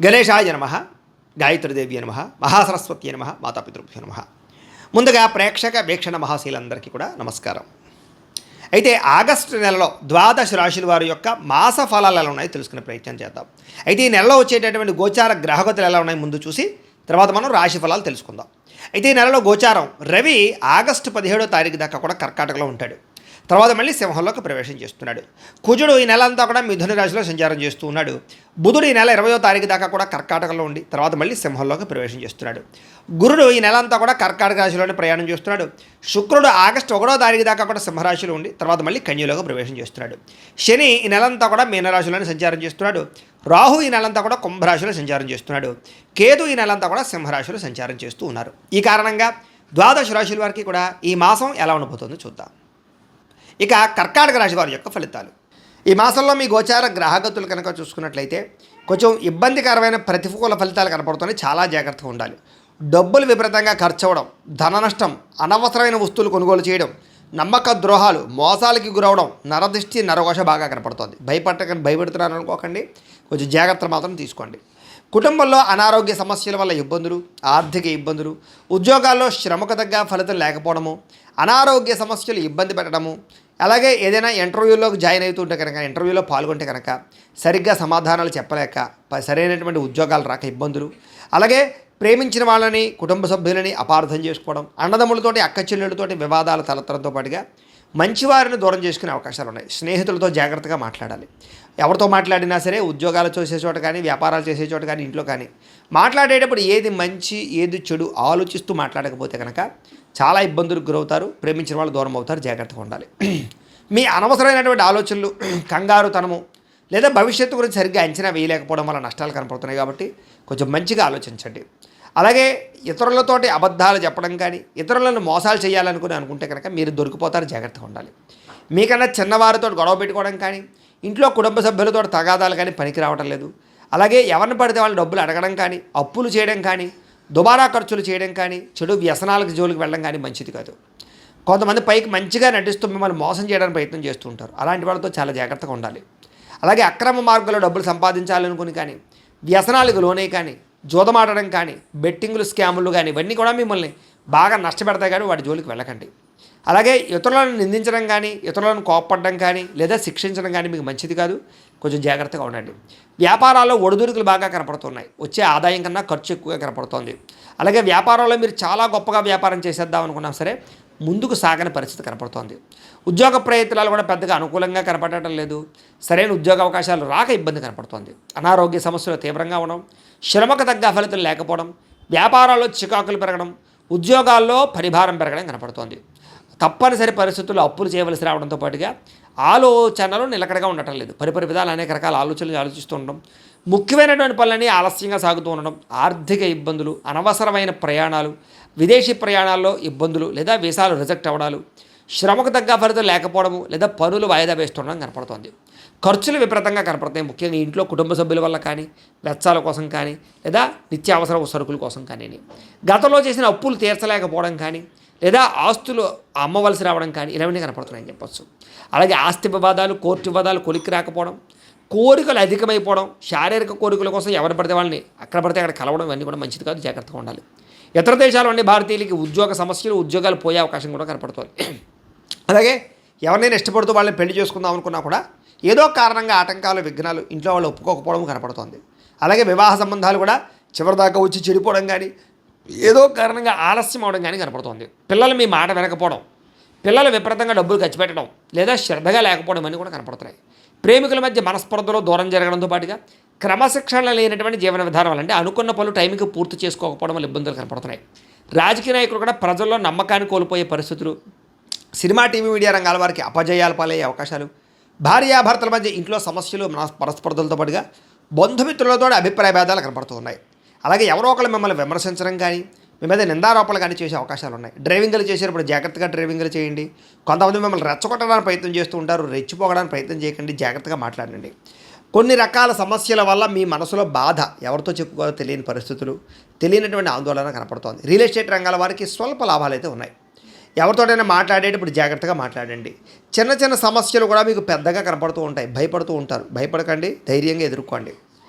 గణేశాయ నమః, గాయత్రీదేవి నమః, మహాసరస్వతి నమః, మాతాపితృభ్యో నమః. ముందుగా ప్రేక్షక వీక్షణ మహాశీలందరికీ కూడా నమస్కారం. అయితే ఆగస్టు నెలలో ద్వాదశ రాశుల వారి యొక్క మాస ఫలాలు ఎలా ఉన్నాయో తెలుసుకునే ప్రయత్నం చేద్దాం. అయితే ఈ నెలలో వచ్చేటటువంటి గోచార గ్రహగతులు ఎలా ఉన్నాయి ముందు చూసి తర్వాత మనం రాశి ఫలాలు తెలుసుకుందాం. అయితే ఈ నెలలో గోచారం రవి ఆగస్టు 17వ తారీఖు దాకా కూడా కర్కాటకలో ఉంటాడు. తర్వాత మళ్ళీ సింహంలోకి ప్రవేశం చేస్తున్నాడు. కుజుడు ఈ నెల అంతా కూడా మిథున రాశిలో సంచారం చేస్తూ ఉన్నాడు. బుధుడు ఈ నెల 20వ తారీఖు దాకా కూడా కర్కాటకలో ఉండి తర్వాత మళ్ళీ సింహంలోకి ప్రవేశం చేస్తున్నాడు. గురుడు ఈ నెల అంతా కూడా కర్కాటక రాశిలోనే ప్రయాణం చేస్తున్నాడు. శుక్రుడు ఆగస్టు 1వ తారీఖు దాకా కూడా సింహరాశిలో ఉండి తర్వాత మళ్ళీ కన్యలోకి ప్రవేశం చేస్తున్నాడు. శని ఈ నెలంతా కూడా మీనరాశిలోనే సంచారం చేస్తున్నాడు. రాహు ఈ నెలంతా కూడా కుంభరాశిలో సంచారం చేస్తున్నాడు. కేతు ఈ నెలంతా కూడా సింహరాశిలో సంచారం చేస్తూ ఉన్నారు. ఈ కారణంగా ద్వాదశ రాశుల వారికి కూడా ఈ మాసం ఎలా ఉండబోతుందో చూద్దాం. ఇక కర్కాటక రాశి వారి యొక్క ఫలితాలు. ఈ మాసంలో మీ గోచార గ్రహగతులు కనుక చూసుకున్నట్లయితే కొంచెం ఇబ్బందికరమైన ప్రతికూల ఫలితాలు కనపడుతున్నాయి. చాలా జాగ్రత్తగా ఉండాలి. డబ్బులు విపరీతంగా ఖర్చు అవ్వడం, ధన నష్టం, అనవసరమైన వస్తువులు కొనుగోలు చేయడం, నమ్మక ద్రోహాలు, మోసాలకి గురవడం, నరదృష్టి నరఘోష బాగా కనపడుతుంది. భయపెడుతున్నాను అనుకోకండి, కొంచెం జాగ్రత్తలు మాత్రం తీసుకోండి. కుటుంబంలో అనారోగ్య సమస్యల వల్ల ఇబ్బందులు, ఆర్థిక ఇబ్బందులు, ఉద్యోగాల్లో శ్రమకు తగ్గ ఫలితం లేకపోవడము, అనారోగ్య సమస్యలు ఇబ్బంది పెట్టడము, అలాగే ఏదైనా ఇంటర్వ్యూలోకి జాయిన్ అవుతుంటే కనుక ఇంటర్వ్యూలో పాల్గొంటే కనుక సరిగ్గా సమాధానాలు చెప్పలేక సరైనటువంటి ఉద్యోగాలు రాక ఇబ్బందులు, అలాగే ప్రేమించిన వాళ్ళని కుటుంబ సభ్యులని అపార్థం చేసుకోవడం, అన్నదమ్ములతోటి అక్క చెల్లెళ్ళతోటి వివాదాలు తలెత్తడంతో పాటుగా మంచివారిని దూరం చేసుకునే అవకాశాలు ఉన్నాయి. స్నేహితులతో జాగ్రత్తగా మాట్లాడాలి. ఎవరితో మాట్లాడినా సరే ఉద్యోగాలు చేసే చోట కానీ వ్యాపారాలు చేసే చోట కానీ ఇంట్లో కానీ మాట్లాడేటప్పుడు ఏది మంచి ఏది చెడు ఆలోచిస్తూ మాట్లాడకపోతే కనుక చాలా ఇబ్బందులకు గురవుతారు. ప్రేమించిన వాళ్ళు దూరం అవుతారు. జాగ్రత్తగా ఉండాలి. మీ అనవసరమైనటువంటి ఆలోచనలు, కంగారుతనము లేదా భవిష్యత్తు గురించి సరిగ్గా అంచనా వేయలేకపోవడం వల్ల నష్టాలు కనపడుతున్నాయి. కాబట్టి కొంచెం మంచిగా ఆలోచించండి. అలాగే ఇతరులతోటి అబద్ధాలు చెప్పడం కానీ ఇతరులను మోసాలు అనుకుంటే కనుక మీరు దొరికిపోతారు. జాగ్రత్తగా ఉండాలి. మీకన్నా చిన్నవారితో గొడవ పెట్టుకోవడం కానీ ఇంట్లో కుటుంబ సభ్యులతో తగాదాలు కానీ పనికి రావడం లేదు. అలాగే ఎవరిని పడితే వాళ్ళు డబ్బులు అడగడం కానీ అప్పులు చేయడం కానీ దుబారా ఖర్చులు చేయడం కానీ చెడు వ్యసనాలకు జోలికి వెళ్ళడం కానీ మంచిది కాదు. కొంతమంది పైకి మంచిగా నటిస్తూ మిమ్మల్ని మోసం చేయడానికి ప్రయత్నం చేస్తూ ఉంటారు. అలాంటి వాళ్ళతో చాలా జాగ్రత్తగా ఉండాలి. అలాగే అక్రమ మార్గంలో డబ్బులు సంపాదించాలనుకుని కానీ వ్యసనాలకు లోనే కానీ జోదమాడడం కానీ బెట్టింగులు స్కాములు కానీ ఇవన్నీ కూడా మిమ్మల్ని బాగా నష్టపెడతాయి. కానీ వాటి జోలికి వెళ్ళకండి. అలాగే ఇతరులను నిందించడం కానీ ఇతరులను కోప్పడడం కానీ లేదా శిక్షించడం కానీ మీకు మంచిది కాదు. కొంచెం జాగ్రత్తగా ఉండండి. వ్యాపారాల్లో ఒడిదుడుకులు బాగా కనపడుతున్నాయి. వచ్చే ఆదాయం కన్నా ఖర్చు ఎక్కువగా కనపడుతోంది. అలాగే వ్యాపారంలో మీరు చాలా గొప్పగా వ్యాపారం చేసేద్దాం అనుకున్నా సరే ముందుకు సాగని పరిస్థితి కనపడుతోంది. ఉద్యోగ ప్రయత్నాలు కూడా పెద్దగా అనుకూలంగా కనపడటం లేదు. సరైన ఉద్యోగ అవకాశాలు రాక ఇబ్బంది కనపడుతోంది. అనారోగ్య సమస్యలు తీవ్రంగా ఉండడం, శ్రమకు తగ్గ ఫలితం లేకపోవడం, వ్యాపారాల్లో చికాకులు పెరగడం, ఉద్యోగాల్లో పరిభారం పెరగడం కనపడుతోంది. తప్పనిసరి పరిస్థితుల్లో అప్పులు చేయవలసి రావడంతో పాటుగా ఆలోచనలు నిలకడగా ఉండటం లేదు. పరిపరి విధాలు అనేక రకాల ఆలోచనలు ఆలోచిస్తూ ఉండడం, ముఖ్యమైనటువంటి పనులన్నీ ఆలస్యంగా సాగుతూ ఉండడం, ఆర్థిక ఇబ్బందులు, అనవసరమైన ప్రయాణాలు, విదేశీ ప్రయాణాల్లో ఇబ్బందులు లేదా వీసాలు రిజెక్ట్ అవ్వడాలు, శ్రమకు తగ్గ ఫలితం లేకపోవడము లేదా పనులు వాయిదా వేస్తుండడం కనపడుతోంది. ఖర్చులు విపరీతంగా కనపడతాయి. ముఖ్యంగా ఇంట్లో కుటుంబ సభ్యుల వల్ల కానీ వెచ్చాల కోసం కానీ లేదా నిత్యావసర సరుకుల కోసం కానీ గతంలో చేసిన అప్పులు తీర్చలేకపోవడం కానీ లేదా ఆస్తులు అమ్మవలసి రావడం కానీ ఇలావన్నీ కనపడుతున్నాయని చెప్పొచ్చు. అలాగే ఆస్తి వివాదాలు, కోర్టు వివాదాలు కొలిక్కి రాకపోవడం, కోరికలు అధికమైపోవడం, శారీరక కోరికల కోసం ఎవరు పడితే వాళ్ళని అక్కడ పడితే అక్కడ కలవడం ఇవన్నీ కూడా మంచిది కాదు. జాగ్రత్తగా ఉండాలి. ఇతర దేశాలు ఉండే భారతీయులకి ఉద్యోగ సమస్యలు, ఉద్యోగాలు పోయే అవకాశం కూడా కనపడుతుంది. అలాగే ఎవరినైనా ఇష్టపడుతూ వాళ్ళని పెళ్లి చేసుకుందాం అనుకున్నా కూడా ఏదో కారణంగా ఆటంకాలు, విఘ్నాలు, ఇంట్లో వాళ్ళు ఒప్పుకోకపోవడం కనపడుతుంది. అలాగే వివాహ సంబంధాలు కూడా చివరిదాకా వచ్చి చెడిపోవడం కానీ ఏదో కారణంగా ఆలస్యం అవడం కానీ కనపడుతుంది. పిల్లలు మీ మాట వినకపోవడం, పిల్లలు విపరీతంగా డబ్బులు ఖర్చు పెట్టడం లేదా శ్రద్ధగా లేకపోవడం అని కూడా కనపడుతున్నాయి. ప్రేమికుల మధ్య మనస్పర్ధలో దూరం జరగడంతో పాటుగా క్రమశిక్షణ లేనటువంటి జీవన విధానం వల్ల అంటే అనుకున్న పనులు టైంకి పూర్తి చేసుకోకపోవడం వల్ల ఇబ్బందులు కనపడుతున్నాయి. రాజకీయ నాయకులు కూడా ప్రజల్లో నమ్మకాన్ని కోల్పోయే పరిస్థితులు, సినిమా టీవీ మీడియా రంగాల వారికి అపజయాలు పాలయ్యే అవకాశాలు, భార్యాభర్తల మధ్య ఇంట్లో సమస్యలు, పరస్పర్ధలతో పాటుగా బంధుమిత్రులతో అభిప్రాయ భేదాలు కనపడుతూ ఉన్నాయి. అలాగే ఎవరో ఒకరు మిమ్మల్ని విమర్శించడం కానీ మీ మీద నిందారోపణలు కానీ చేసే అవకాశాలు ఉన్నాయి. డ్రైవింగ్లు చేసేటప్పుడు జాగ్రత్తగా డ్రైవింగ్లు చేయండి. కొంతమంది మిమ్మల్ని రెచ్చగొట్టడానికి ప్రయత్నం చేస్తూ ఉంటారు. రెచ్చిపోవడానికి ప్రయత్నం చేయకండి. జాగ్రత్తగా మాట్లాడండి. కొన్ని రకాల సమస్యల వల్ల మీ మనసులో బాధ, ఎవరితో చెప్పుకోవాలో తెలియని పరిస్థితులు, తెలియనటువంటి ఆందోళన కనపడుతోంది. రియల్ ఎస్టేట్ రంగాల వారికి స్వల్ప లాభాలు అయితే ఉన్నాయి. ఎవరితోటైనా మాట్లాడేటప్పుడు జాగ్రత్తగా మాట్లాడండి. చిన్న చిన్న సమస్యలు కూడా మీకు పెద్దగా కనపడుతూ ఉంటాయి. భయపడుతూ ఉంటారు. భయపడకండి, ధైర్యంగా ఎదుర్కోండి.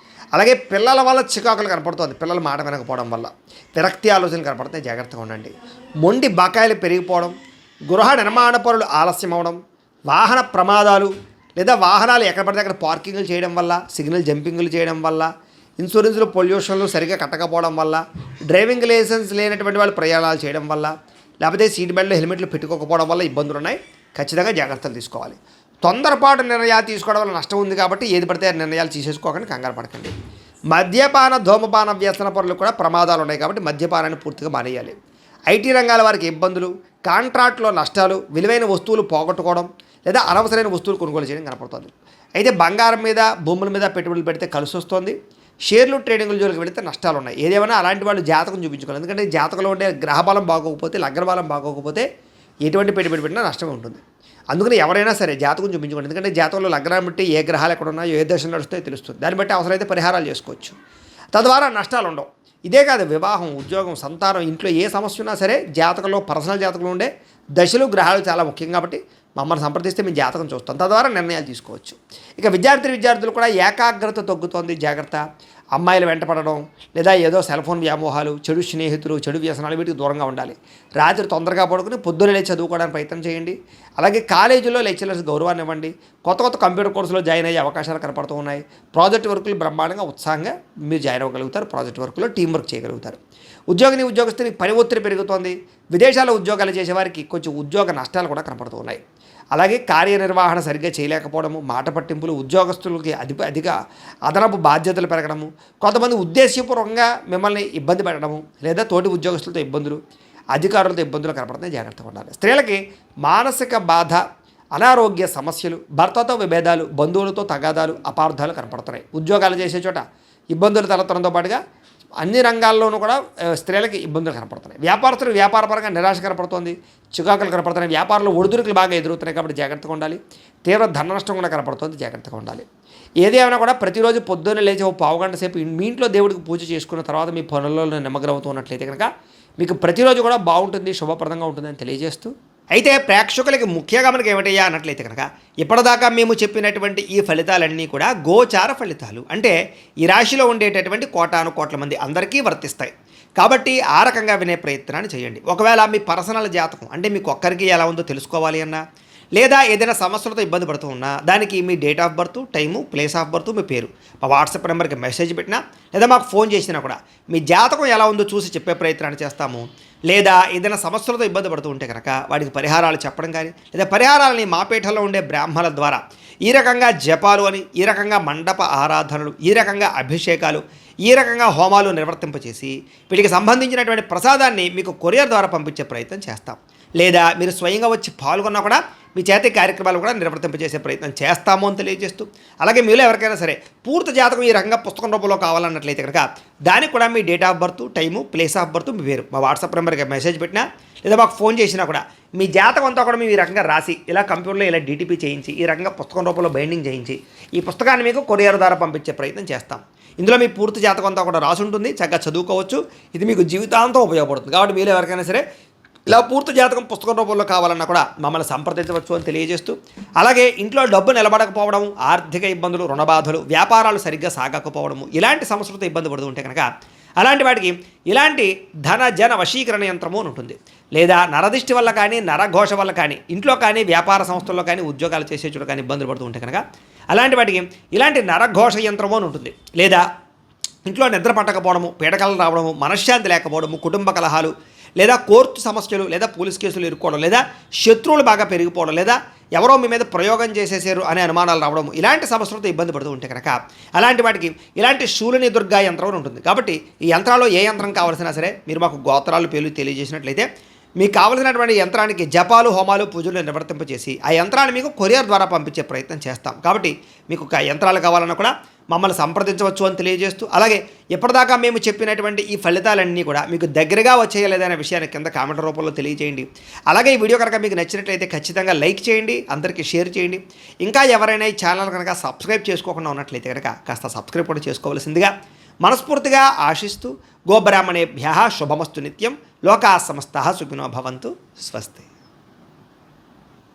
అలాగే పిల్లల వల్ల చికాకులు కనపడుతుంది, పిల్లల మాట వినకపోవడం వల్ల విరక్తి ఆలోచనలు కనపడుతున్నాయి, జాగ్రత్తగా ఉండండి. మొండి బకాయిలు పెరిగిపోవడం, గృహ నిర్మాణ పనులు ఆలస్యం అవడం, వాహన ప్రమాదాలు లేదా వాహనాలు ఎక్కడ పడితే అక్కడ పార్కింగ్లు చేయడం వల్ల, సిగ్నల్ జంపింగ్లు చేయడం వల్ల, ఇన్సూరెన్స్లు పొల్యూషన్లు సరిగ్గా కట్టకపోవడం వల్ల, డ్రైవింగ్ లైసెన్స్ లేనటువంటి వాళ్ళు ప్రయాణాలు చేయడం వల్ల, లేకపోతే సీట్ బెల్ట్లు హెల్మెట్లు పెట్టుకోకపోవడం వల్ల ఇబ్బందులు ఉన్నాయి. ఖచ్చితంగా జాగ్రత్తలు తీసుకోవాలి. తొందరపాటు నిర్ణయాలు తీసుకోవడం వల్ల నష్టం ఉంది కాబట్టి ఏది పడితే నిర్ణయాలు తీసేసుకోకండి, కంగారు పడకండి. మద్యపాన ధూమపాన వ్యసన పనులు కూడా ప్రమాదాలు ఉన్నాయి కాబట్టి మద్యపానాన్ని పూర్తిగా మానేయాలి. ఐటీ రంగాల వారికి ఇబ్బందులు, కాంట్రాక్ట్లో నష్టాలు, విలువైన వస్తువులు పోగొట్టుకోవడం లేదా అనవసరమైన వస్తువులు కొనుగోలు చేయడం కనపడుతుంది. అయితే బంగారం మీద భూముల మీద పెట్టుబడులు పెడితే కలిసి వస్తుంది. షేర్లు ట్రేడింగ్ల జోలికి వెళితే నష్టాలు ఉన్నాయి. ఏదేమైనా అలాంటి వాళ్ళు జాతకం చూపించుకోవాలి. ఎందుకంటే జాతకంలో ఉండే గ్రహబలం బాగోకపోతే, లగ్నబలం బాగోకపోతే ఎటువంటి పెట్టుబడి పెట్టినా నష్టమే ఉంటుంది. అందుకని ఎవరైనా సరే జాతకం చూపించుకోండి. ఎందుకంటే జాతకంలో లగ్నాన్ని బట్టి ఏ గ్రహాలు ఎక్కడ ఉన్నాయో, ఏ దశ నడుస్తాయో తెలుస్తుంది. దాన్ని బట్టి అవసరమైతే పరిహారాలు చేసుకోవచ్చు, తద్వారా నష్టాలు ఉండవు. ఇదే కాదు, వివాహం, ఉద్యోగం, సంతానం, ఇంట్లో ఏ సమస్య ఉన్నా సరే జాతకంలో, పర్సనల్ జాతకంలో ఉండే దశలు, గ్రహాలు చాలా ముఖ్యం కాబట్టి మమ్మల్ని సంప్రదిస్తే మేము జాతకం చూస్తాం, తద్వారా నిర్ణయాలు తీసుకోవచ్చు. ఇక విద్యార్థులు కూడా ఏకాగ్రత తగ్గుతోంది, జాగ్రత్త. అమ్మాయిలు వెంటపడడం లేదా ఏదో సెల్ ఫోన్ వ్యామోహాలు, చెడు స్నేహితులు, చెడు వ్యసనాలు వీటికి దూరంగా ఉండాలి. రాత్రి తొందరగా పడుకుని పొద్దున్న లేచి చదువుకోవడానికి ప్రయత్నం చేయండి. అలాగే కాలేజీలో లెక్చరర్స్ గౌరవాన్ని ఇవ్వండి. కొత్త కంప్యూటర్ కోర్సులో జాయిన్ అయ్యే అవకాశాలు కనపడుతూ ఉన్నాయి. ప్రాజెక్ట్ వర్కులు బ్రహ్మాండంగా, ఉత్సాహంగా మీరు జాయిన్ అవ్వగలుగుతారు. ప్రాజెక్ట్ వర్కులో టీం వర్క్ చేయగలుగుతారు. ఉద్యోగస్తుని పని ఒత్తిడి పెరుగుతోంది. విదేశాల్లో ఉద్యోగాలు చేసేవారికి కొంచెం ఉద్యోగ నష్టాలు కూడా కనపడుతూ ఉన్నాయి. అలాగే కార్యనిర్వహణ సరిగ్గా చేయలేకపోవడము, మాట పట్టింపులు, ఉద్యోగస్తులకి అధిక అదనపు బాధ్యతలు పెరగడము, కొంతమంది ఉద్దేశపూర్వకంగా మిమ్మల్ని ఇబ్బంది పెట్టడము లేదా తోటి ఉద్యోగస్తులతో ఇబ్బందులు, అధికారులతో ఇబ్బందులు కనపడుతున్నాయి, జాగ్రత్తగా ఉండాలి. స్త్రీలకి మానసిక బాధ, అనారోగ్య సమస్యలు, భర్తతో విభేదాలు, బంధువులతో తగాదాలు, అపార్థాలు కనపడుతున్నాయి. ఉద్యోగాలు చేసే చోట ఇబ్బందులు తలెత్తడంతో పాటుగా అన్ని రంగాల్లోనూ కూడా స్త్రీలకి ఇబ్బందులు కనపడుతున్నాయి. వ్యాపారస్తులు వ్యాపారపరంగా నిరాశ కనపడుతోంది, చికాకులు కనపడుతున్నాయి. వ్యాపారంలో ఒడిదుడుకులు బాగా ఎదురవుతున్నాయి కాబట్టి జాగ్రత్తగా ఉండాలి. తీవ్ర ధన నష్టం కూడా కనపడుతుంది, జాగ్రత్తగా ఉండాలి. ఏదేమైనా కూడా ప్రతిరోజు పొద్దున్నే లేచి ఒక పావుగంట సేపు మీ ఇంట్లో దేవుడికి పూజ చేసుకున్న తర్వాత మీ పనుల్లో నిమగ్నమవుతూ ఉన్నట్లయితే కనుక మీకు ప్రతిరోజు కూడా బాగుంటుంది, శుభప్రదంగా ఉంటుందని తెలియజేస్తూ, అయితే ప్రేక్షకులకి ముఖ్య గమనిక ఏమిటయ్యా అన్నట్లయితే కనుక ఇప్పటిదాకా మేము చెప్పినటువంటి ఈ ఫలితాలన్నీ కూడా గోచార ఫలితాలు, అంటే ఈ రాశిలో ఉండేటటువంటి కోటాను కోట్ల మంది అందరికీ వర్తిస్తాయి. కాబట్టి ఆ రకంగా వినే ప్రయత్నాన్ని చేయండి. ఒకవేళ మీ పర్సనల్ జాతకం అంటే మీకు ఒక్కరికి ఎలా ఉందో తెలుసుకోవాలి అన్నా, లేదా ఏదైనా సమస్యలతో ఇబ్బంది పడుతూ ఉన్నా దానికి మీ date of birth, time, place of birth, మీ పేరు మా వాట్సాప్ నెంబర్కి మెసేజ్ పెట్టినా లేదా మాకు ఫోన్ చేసినా కూడా మీ జాతకం ఎలా ఉందో చూసి చెప్పే ప్రయత్నాన్ని చేస్తాము. లేదా ఏదైనా సమస్యలతో ఇబ్బంది పడుతూ ఉంటే కనుక వాటికి పరిహారాలు చెప్పడం కానీ, లేదా పరిహారాలని మా పీఠంలో ఉండే బ్రాహ్మణుల ద్వారా ఈ రకంగా జపాలు అని, ఈ రకంగా మండప ఆరాధనలు, ఈ రకంగా అభిషేకాలు, ఈ రకంగా హోమాలు నిర్వర్తింపచేసి వీటికి సంబంధించినటువంటి ప్రసాదాన్ని మీకు కొరియర్ ద్వారా పంపించే ప్రయత్నం చేస్తాం. లేదా మీరు స్వయంగా వచ్చి పాల్గొన్నా కూడా మీ చేతి కార్యక్రమాలు కూడా నిర్వర్తింపజేసే ప్రయత్నం చేస్తాము అని తెలియజేస్తూ, అలాగే మీలో ఎవరికైనా సరే పూర్తి జాతకం ఈ రకంగా పుస్తకం రూపంలో కావాలన్నట్లయితే కనుక దానికి కూడా మీ date of birth, time, place of birth, మీ పేరు మా వాట్సాప్ నెంబర్కి మెసేజ్ పెట్టినా లేదా మాకు ఫోన్ చేసినా కూడా మీ జాతకం అంతా కూడా మేము ఈ రకంగా రాసి ఇలా కంప్యూటర్లో ఇలా డీటీపీ చేయించి ఈ రకంగా పుస్తకం రూపంలో బైండింగ్ చేయించి ఈ పుస్తకాన్ని మీకు కొరియర్ ద్వారా పంపించే ప్రయత్నం చేస్తాం. ఇందులో మీ పూర్తి జాతకం అంతా కూడా రాసి ఉంటుంది, చక్కగా చదువుకోవచ్చు. ఇది మీకు జీవితాంతం ఉపయోగపడుతుంది. కాబట్టి మీరు ఎవరికైనా సరే ఇలా పూర్తి జాతకం పుస్తకం రూపంలో కావాలన్నా కూడా మమ్మల్ని సంప్రదించవచ్చు అని తెలియజేస్తూ, అలాగే ఇంట్లో డబ్బు నిలబడకపోవడం, ఆర్థిక ఇబ్బందులు, రుణబాధలు, వ్యాపారాలు సరిగ్గా సాగకపోవడము, ఇలాంటి సమస్యలతో ఇబ్బంది పడుతూ ఉంటే కనుక అలాంటి వాటికి ఇలాంటి ధన జన వశీకరణ యంత్రము అని ఉంటుంది. లేదా నరదిష్టి వల్ల కానీ, నరఘోష వల్ల కానీ, ఇంట్లో కానీ, వ్యాపార సంస్థల్లో కానీ, ఉద్యోగాలు చేసే చోట కానీ ఇబ్బందులు పడుతూ ఉంటే కనుక అలాంటి వాటికి ఇలాంటి నరఘోష యంత్రము అని ఉంటుంది. లేదా ఇంట్లో నిద్ర పట్టకపోవడము, పీడకలు రావడము, మనశ్శాంతి లేకపోవడము, కుటుంబ కలహాలు, లేదా కోర్టు సమస్యలు, లేదా పోలీస్ కేసులు ఇరుక్కోవడం, లేదా శత్రువులు బాగా పెరిగిపోవడం, లేదా ఎవరో మీ మీద ప్రయోగం చేసేసారు అనే అనుమానాలు రావడం, ఇలాంటి సమస్యలతో ఇబ్బంది పడుతూ ఉంటే కనుక అలాంటి వాటికి ఇలాంటి శూలిని దుర్గా యంత్రం అని ఉంటుంది. కాబట్టి ఈ యంత్రాల్లో ఏ యంత్రం కావాల్సినా సరే మీరు మాకు గోత్రాలు పేర్లు తెలియజేసినట్లయితే మీకు కావలసినటువంటి యంత్రానికి జపాలు, హోమాలు, పూజలు నిర్వర్తింపచేసి ఆ యంత్రాన్ని మీకు కొరియర్ ద్వారా పంపించే ప్రయత్నం చేస్తాం. కాబట్టి మీకు యంత్రాలు కావాలన్నా కూడా మమ్మల్ని సంప్రదించవచ్చు అని తెలియజేస్తూ, అలాగే ఇప్పటిదాకా మేము చెప్పినటువంటి ఈ ఫలితాలన్నీ కూడా మీకు దగ్గరగా వచ్చేయలేదనే విషయాన్ని కింద కామెంట్ రూపంలో తెలియజేయండి. అలాగే ఈ వీడియో కనుక మీకు నచ్చినట్లయితే ఖచ్చితంగా లైక్ చేయండి, అందరికీ షేర్ చేయండి. ఇంకా ఎవరైనా ఈ ఛానల్ కనుక సబ్స్క్రైబ్ చేసుకోకుండా ఉన్నట్లయితే కనుక కాస్త సబ్స్క్రైబ్ కూడా చేసుకోవాల్సిందిగా మనస్ఫూర్తిగా ఆశిస్తూ, గోబ్రాహ్మణేభ్యః శుభమస్తు నిత్యం, లోకా సమస్తాః సుఖినో భవంతు, స్వస్తి.